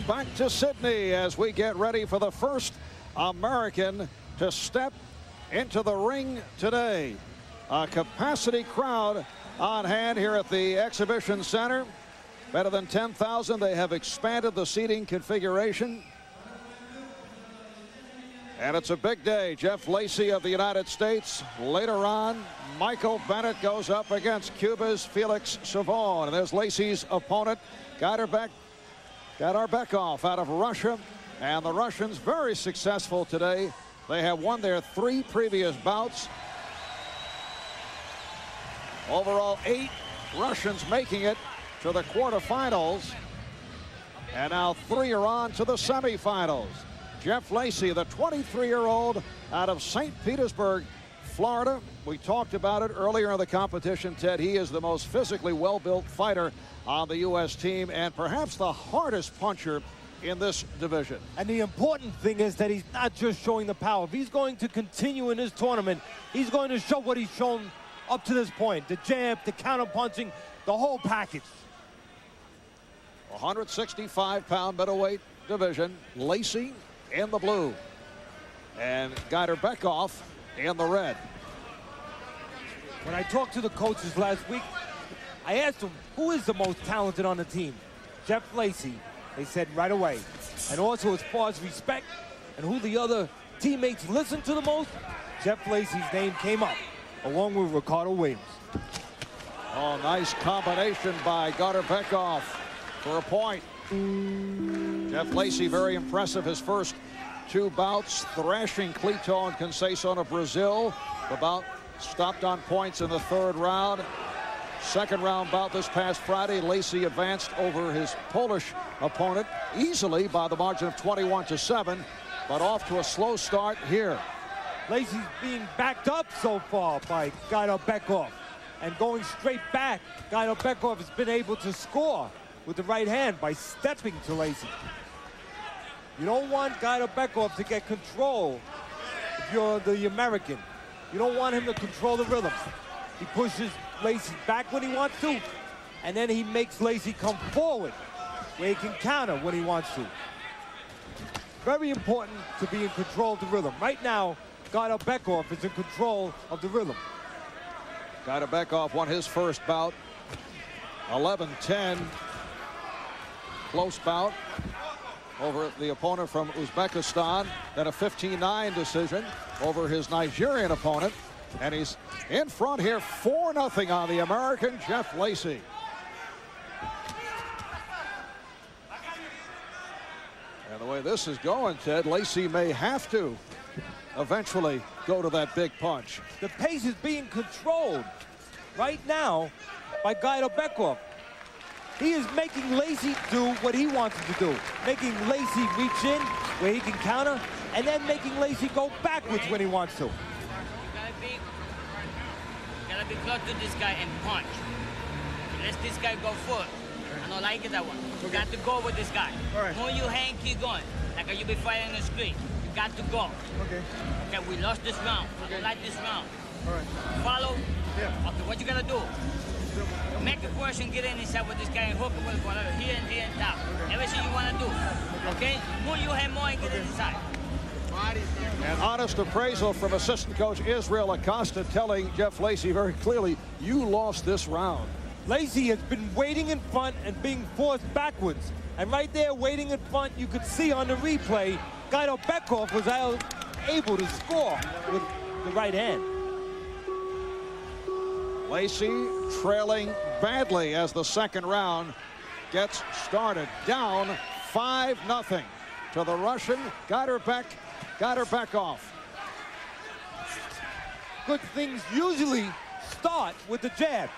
back to Sydney as we get ready for the first American to step into the ring today. A capacity crowd on hand here at the exhibition center. Better than 10,000. They have expanded the seating configuration. And it's a big day. Jeff Lacy of the United States. Later on, Michael Bennett goes up against Cuba's Felix Savon. And there's Lacy's opponent, Gaidarbekov out of Russia. And the Russians very successful today. They have won their 3 previous bouts. Overall, 8 Russians making it to the quarterfinals. And now 3 are on to the semifinals. Jeff Lacy, the 23-year-old out of St. Petersburg, Florida. We talked about it earlier in the competition, Ted. He is the most physically well-built fighter on the U.S. team and perhaps the hardest puncher in this division. And the important thing is that he's not just showing the power. If he's going to continue in this tournament, he's going to show what he's shown up to this point. The jab, the counter-punching, the whole package. 165-pound middleweight division. Lacy in the blue and Gaidarbekov in the red. When I talked to the coaches last week, I asked them, who is the most talented on the team? Jeff Lacy. They said right away. And also as far as respect and who the other teammates listen to the most, Jeff Lacy's name came up, along with Ricardo Williams. Oh, nice combination by Gaidarbekov for a point. Jeff Lacy, very impressive. His first 2 bouts, thrashing Clito and Conceição of Brazil. The bout stopped on points in the 3rd round. Second round bout this past Friday, Lacy advanced over his Polish opponent easily by the margin of 21-7, but off to a slow start here. Lacy's being backed up so far by Gaidarbekov, and going straight back. Gaidarbekov has been able to score with the right hand by stepping to Lacy. You don't want Gaidarbekov to get control if you're the American. You don't want him to control the rhythm. He pushes Lacy back when he wants to, and then he makes Lacy come forward where he can counter when he wants to. Very important to be in control of the rhythm. Right now, Gaidarbekov is in control of the rhythm. Gaidarbekov won his first bout, 11-10. Close bout over the opponent from Uzbekistan, then a 15-9 decision over his Nigerian opponent. And he's in front here, 4-0 on the American Jeff Lacy. And the way this is going, Ted, Lacy may have to eventually go to that big punch. The pace is being controlled right now by Gaidarbekov. He is making Lacy do what he wants him to do. Making Lacy reach in where he can counter, and then making Lacy go backwards when he wants to. Gotta be close to this guy and punch. Let this guy go forward. I don't like it that one. You got to go with this guy. All right. When you hang, keep going. Like you be fighting the street. You got to go. Okay. Okay, we lost this round. I don't like this round. All right. Follow? Yeah. Okay, what you gonna do? Make a person get in inside with this guy and hook him with one here and down. Everything you wanna do. Okay? Move your head more and get inside. An honest appraisal from assistant coach Israel Acosta telling Jeff Lacy very clearly, you lost this round. Lacy has been waiting in front and being forced backwards. And right there, waiting in front, you could see on the replay, Gaidarbekov was able to score with the right hand. Lacy trailing badly as the second round gets started. Down 5-0 to the Russian Gaidarbekov. Good things usually start with the jab.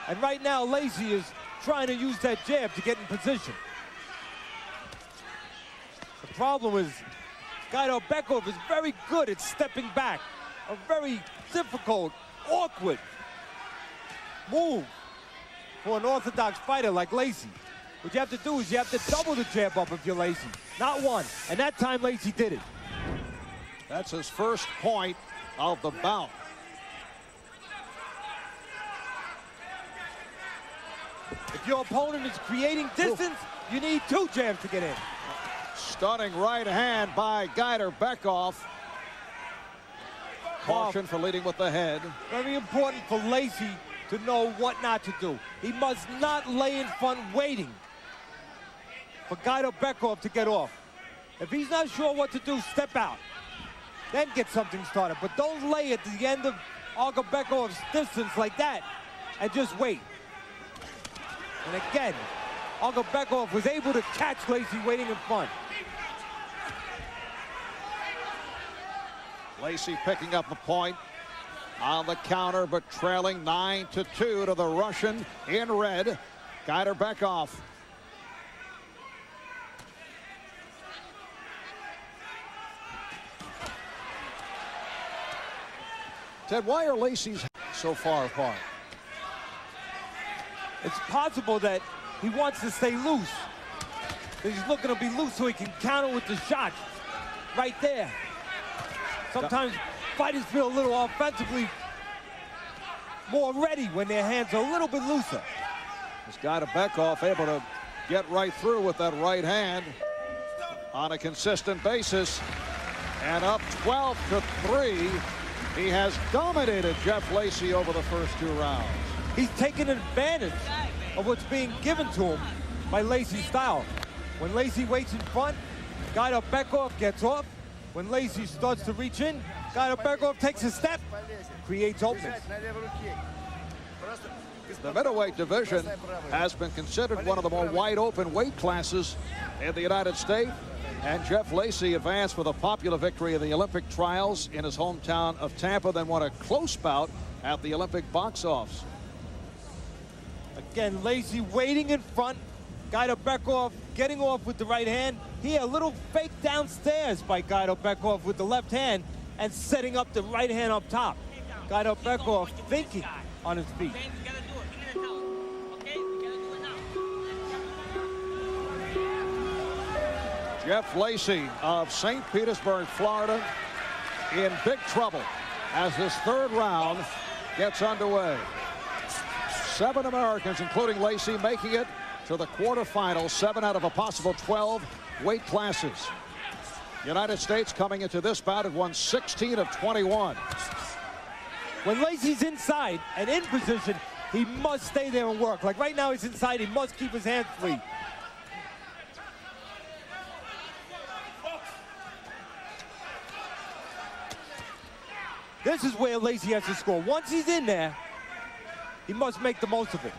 And right now, Lacy is trying to use that jab to get in position. The problem is Gaidarbekov is very good at stepping back. A very difficult, awkward move for an orthodox fighter like Lacy. What you have to do is you have to double the jab up if you're Lacy, not one. And that time Lacy did it. That's his first point of the bout. If your opponent is creating distance, You need 2 jabs to get in. Stunning right hand by Gaidarbekov. Caution for leading with the head. Very important for Lacy to know what not to do. He must not lay in front waiting for Gaidarbekov to get off. If he's not sure what to do, step out. Then get something started. But don't lay at the end of Gaidarbekov distance like that and just wait. And again, Gaidarbekov was able to catch Lacy waiting in front. Lacy picking up a point on the counter, but trailing 9-2 to the Russian in red, Gaidarbekov. Ted, why are Lacy's so far apart? It's possible that he wants to stay loose. He's looking to be loose so he can counter with the shots right there. Sometimes fighters feel a little offensively more ready when their hands are a little bit looser. This Gaidarbekov able to get right through with that right hand on a consistent basis. And up 12-3. He has dominated Jeff Lacy over the first 2 rounds. He's taken advantage of what's being given to him by Lacy's style. When Lacy waits in front, Gaidarbekov gets off. When Lacy starts to reach in, Gaidarbekov takes a step, creates openings. The middleweight division has been considered one of the more wide-open weight classes in the United States. And Jeff Lacy advanced with a popular victory in the Olympic trials in his hometown of Tampa, then won a close bout at the Olympic box office. Again, Lacy waiting in front. Gaidarbekov getting off with the right hand. Here, a little fake downstairs by Gaidarbekov with the left hand and setting up the right hand up top. Gaidarbekov thinking on his feet. Jeff Lacy of St. Petersburg, Florida, in big trouble as this 3rd round gets underway. 7 Americans, including Lacy, making it to the quarterfinals, 7 out of a possible 12 weight classes. United States coming into this bout at 116 of 21. When Lacy's inside and in position, he must stay there and work. Like right now he's inside, he must keep his hands free. This is where Lacy has to score. Once he's in there, he must make the most of it.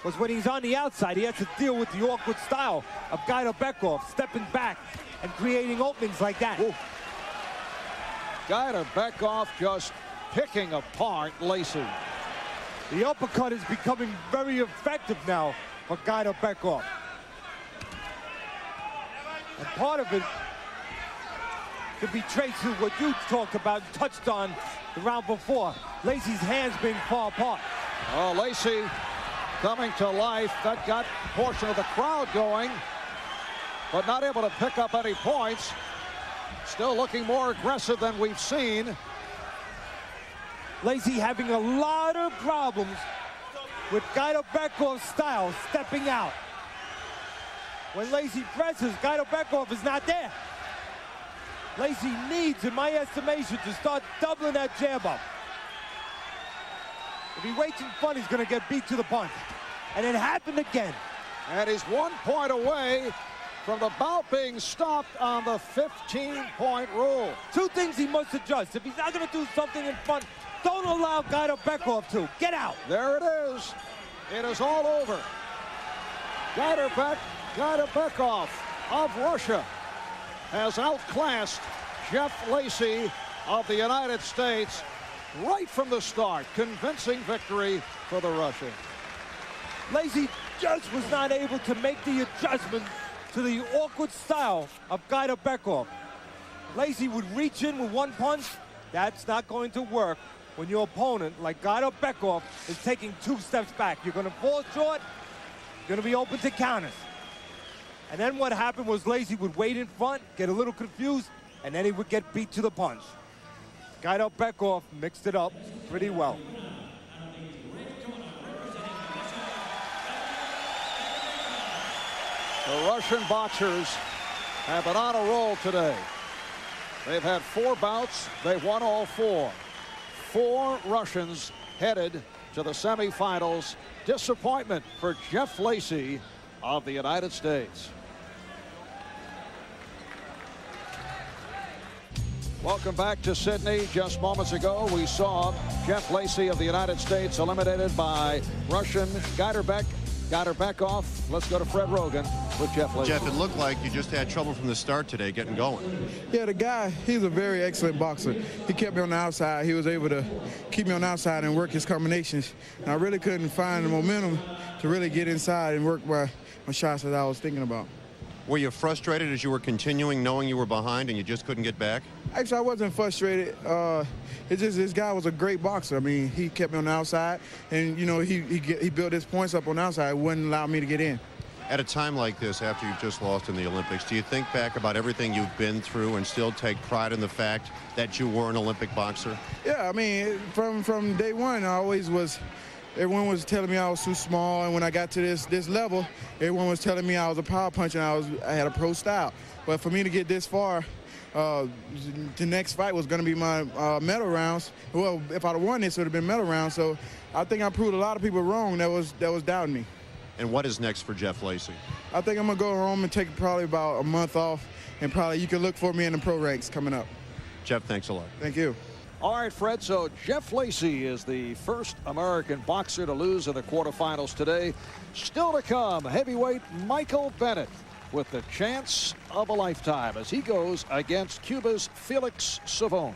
Because when he's on the outside, he has to deal with the awkward style of Gaidarbekov, stepping back and creating openings like that. Ooh. Gaidarbekov just picking apart Lacy. The uppercut is becoming very effective now for Gaidarbekov. And part of it could be traced to what you talked about and touched on the round before. Lacy's hands being far apart. Oh, Lacy coming to life. That got a portion of the crowd going, but not able to pick up any points. Still looking more aggressive than we've seen. Lacy having a lot of problems with Gaidarbekov style stepping out. When Lacy presses, Gaidarbekov is not there. Lacy needs, in my estimation, to start doubling that jab up. If he waits in front, he's going to get beat to the punch. And it happened again. And he's 1 point away from the bout being stopped on the 15-point rule. 2 things he must adjust. If he's not going to do something in front, don't allow Gaidarbekov to. Get out. There it is. It is all over. Gaidarbekov of Russia has outclassed Jeff Lacy of the United States right from the start. Convincing victory for the Russian. Lacy just was not able to make the adjustment to the awkward style of Gaidarbekov. Lacy would reach in with 1 punch. That's not going to work when your opponent, like Gaidarbekov, is taking 2 steps back. You're going to fall short. You're going to be open to counters. And then what happened was Lacy would wait in front, get a little confused, and then he would get beat to the punch. Gaidarbekov mixed it up pretty well. The Russian boxers have been on a roll today. They've had 4 bouts. They've won all 4. 4 Russians headed to the semifinals. Disappointment for Jeff Lacy of the United States. Welcome back to Sydney. Just moments ago, we saw Jeff Lacy of the United States eliminated by Russian Gaidarbekov. Let's go to Fred Rogan with Jeff Lacy. Jeff, it looked like you just had trouble from the start today getting going. Yeah, the guy, he's a very excellent boxer. He kept me on the outside. He was able to keep me on the outside and work his combinations. And I really couldn't find the momentum to really get inside and work my shots that I was thinking about. Were you frustrated as you were continuing, knowing you were behind and you just couldn't get back? Actually, I wasn't frustrated. It's just this guy was a great boxer. I mean, he kept me on the outside, and, you know, he built his points up on the outside. It wouldn't allow me to get in. At a time like this, after you've just lost in the Olympics, do you think back about everything you've been through and still take pride in the fact that you were an Olympic boxer? Yeah, I mean, from day one, I always was. Everyone was telling me I was too small, and when I got to this level, everyone was telling me I was a power puncher and I had a pro style. But for me to get this far, the next fight was going to be my medal rounds. Well, if I'd have won this, it would have been medal rounds. So I think I proved a lot of people wrong that was doubting me. And what is next for Jeff Lacy? I think I'm going to go home and take probably about a month off, and probably you can look for me in the pro ranks coming up. Jeff, thanks a lot. Thank you. All right, Fred, so Jeff Lacy is the first American boxer to lose in the quarterfinals today. Still to come, heavyweight Michael Bennett with the chance of a lifetime as he goes against Cuba's Felix Savon.